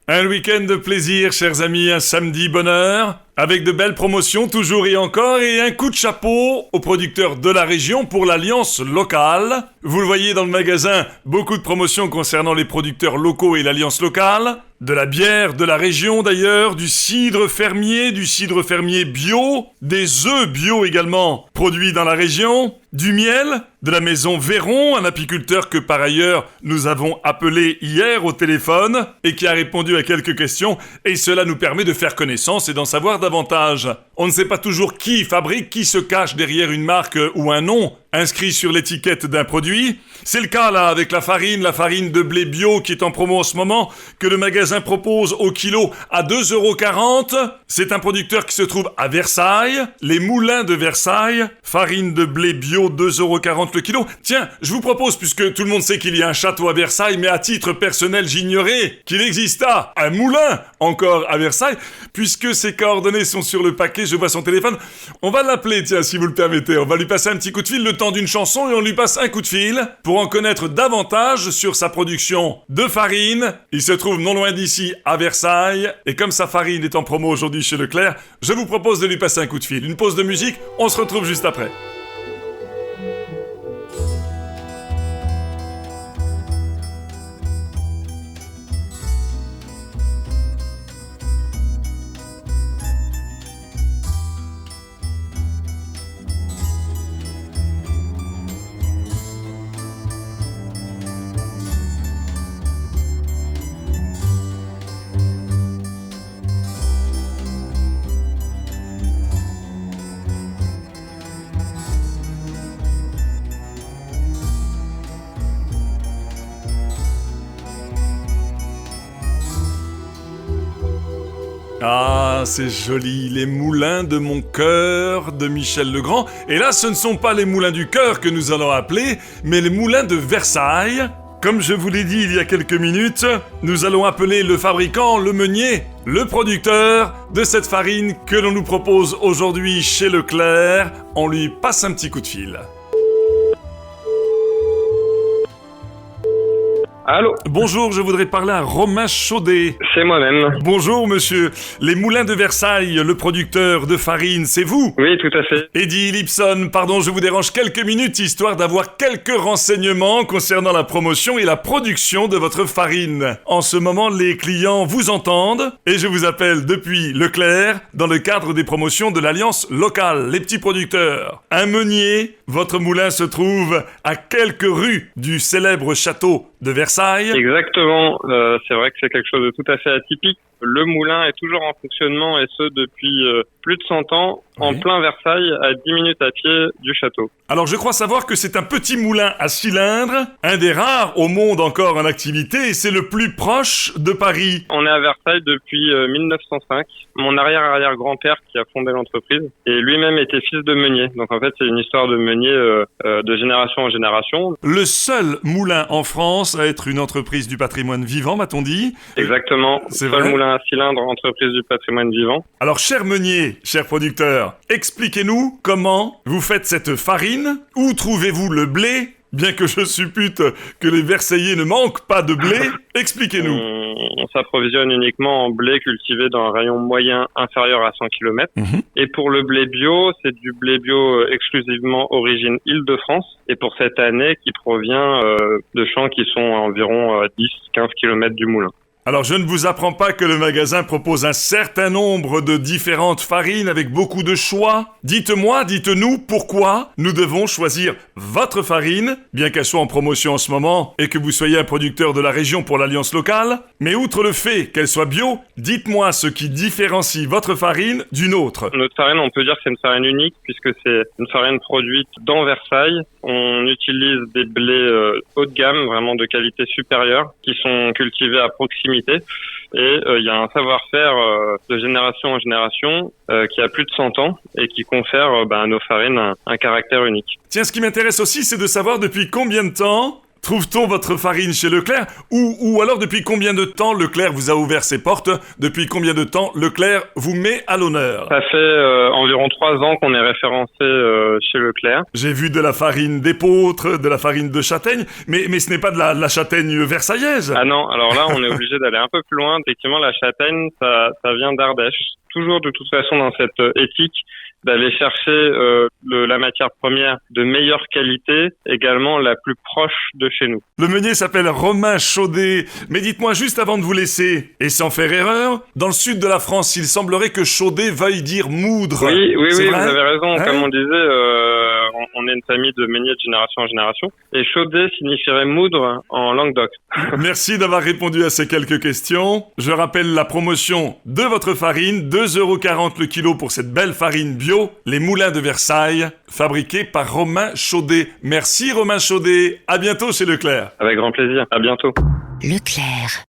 Un week-end de plaisir, chers amis, un samedi bonheur, avec de belles promotions toujours et encore, et un coup de chapeau aux producteurs de la région pour l'alliance locale. Vous le voyez dans le magasin, beaucoup de promotions concernant les producteurs locaux et l'alliance locale. De la bière de la région d'ailleurs, du cidre fermier bio, des œufs bio également produits dans la région, du miel, de la maison Véron, un apiculteur que par ailleurs nous avons appelé hier au téléphone et qui a répondu à quelques questions, et cela nous permet de faire connaissance et d'en savoir davantage. On ne sait pas toujours qui fabrique, qui se cache derrière une marque ou un nom inscrit sur l'étiquette d'un produit. C'est le cas là avec la farine de blé bio qui est en promo en ce moment, que le magasin propose au kilo à 2,40 €. C'est un producteur qui se trouve à Versailles, les Moulins de Versailles, farine de blé bio 2,40 € le kilo. Tiens, je vous propose, puisque tout le monde sait qu'il y a un château à Versailles, mais à titre personnel j'ignorais qu'il exista un moulin encore à Versailles, puisque ses coordonnées sont sur le paquet, je vois son téléphone. On va l'appeler, tiens, si vous le permettez, on va lui passer un petit coup de fil le temps d'une chanson et on lui passe un coup de fil pour en connaître davantage sur sa production de farine. Il se trouve non loin d'ici, à Versailles, et comme sa farine est en promo aujourd'hui chez Leclerc, je vous propose de lui passer un coup de fil. Une pause de musique, on se retrouve juste après. Ah, c'est joli, les moulins de mon cœur de Michel Legrand. Et là, ce ne sont pas les moulins du cœur que nous allons appeler, mais les moulins de Versailles. Comme je vous l'ai dit il y a quelques minutes, nous allons appeler le fabricant, le meunier, le producteur de cette farine que l'on nous propose aujourd'hui chez Leclerc. On lui passe un petit coup de fil. Allô ? Bonjour, je voudrais parler à Romain Chaudet. C'est moi-même. Bonjour monsieur, les Moulins de Versailles, le producteur de farine, c'est vous ? Oui, tout à fait. Eddie Lipson, pardon, je vous dérange quelques minutes histoire d'avoir quelques renseignements concernant la promotion et la production de votre farine. En ce moment, les clients vous entendent et je vous appelle depuis Leclerc dans le cadre des promotions de l'Alliance locale, les petits producteurs. Un meunier, votre moulin se trouve à quelques rues du célèbre château de Versailles. Exactement, c'est vrai que c'est quelque chose de tout à fait atypique. Le moulin est toujours en fonctionnement et ce depuis plus de 100 ans, en plein Versailles, à 10 minutes à pied du château. Alors je crois savoir que c'est un petit moulin à cylindre, un des rares au monde encore en activité, et c'est le plus proche de Paris. On est à Versailles depuis 1905. Mon arrière-arrière-grand-père qui a fondé l'entreprise, et lui-même était fils de meunier. Donc en fait c'est une histoire de meunier de génération en génération. Le seul moulin en France à être une entreprise du patrimoine vivant, m'a-t-on dit ? Exactement, c'est seul vrai ? moulin à cylindre, entreprise du patrimoine vivant. Alors, cher meunier, cher producteur, expliquez-nous comment vous faites cette farine, où trouvez-vous le blé, bien que je suppute que les Versaillais ne manquent pas de blé, expliquez-nous. On s'approvisionne uniquement en blé cultivé dans un rayon moyen inférieur à 100 km. Et pour le blé bio, c'est du blé bio exclusivement origine Île-de-France. Et pour cette année, qui provient de champs qui sont à environ 10-15 km du moulin. Alors, je ne vous apprends pas que le magasin propose un certain nombre de différentes farines avec beaucoup de choix. Dites-nous pourquoi nous devons choisir votre farine, bien qu'elle soit en promotion en ce moment et que vous soyez un producteur de la région pour l'Alliance locale. Mais outre le fait qu'elle soit bio, dites-moi ce qui différencie votre farine d'une autre. Notre farine, on peut dire que c'est une farine unique puisque c'est une farine produite dans Versailles. On utilise des blés haut de gamme, vraiment de qualité supérieure, qui sont cultivés à proximité. Et il y a un savoir-faire de génération en génération qui a plus de 100 ans et qui confère à nos farines un caractère unique. Tiens, ce qui m'intéresse aussi, c'est de savoir depuis combien de temps Trouve-t-on votre farine chez Leclerc ou alors depuis combien de temps Leclerc vous a ouvert ses portes? Depuis combien de temps Leclerc vous met à l'honneur? Ça fait environ 3 ans qu'on est référencé chez Leclerc. J'ai vu de la farine d'épeautre, de la farine de châtaigne, mais ce n'est pas de la châtaigne versaillaise. Ah non, alors là on est obligé d'aller un peu plus loin. Effectivement, la châtaigne, ça vient d'Ardèche. Toujours de toute façon dans cette éthique d'aller chercher la matière première de meilleure qualité, également la plus proche de chez nous. Le meunier s'appelle Romain Chaudet, mais dites-moi juste avant de vous laisser, et sans faire erreur, dans le sud de la France, il semblerait que Chaudet veuille dire moudre. Oui, C'est vous vrai avez raison. Hein? Comme on disait, on est une famille de meuniers de génération en génération, et Chaudet signifierait moudre en Languedoc. Merci d'avoir répondu à ces quelques questions. Je rappelle la promotion de votre farine, 2,40 € le kilo pour cette belle farine bio, les Moulins de Versailles, fabriqués par Romain Chaudet. Merci Romain Chaudet, à bientôt chez Leclerc. Avec grand plaisir, à bientôt. Leclerc.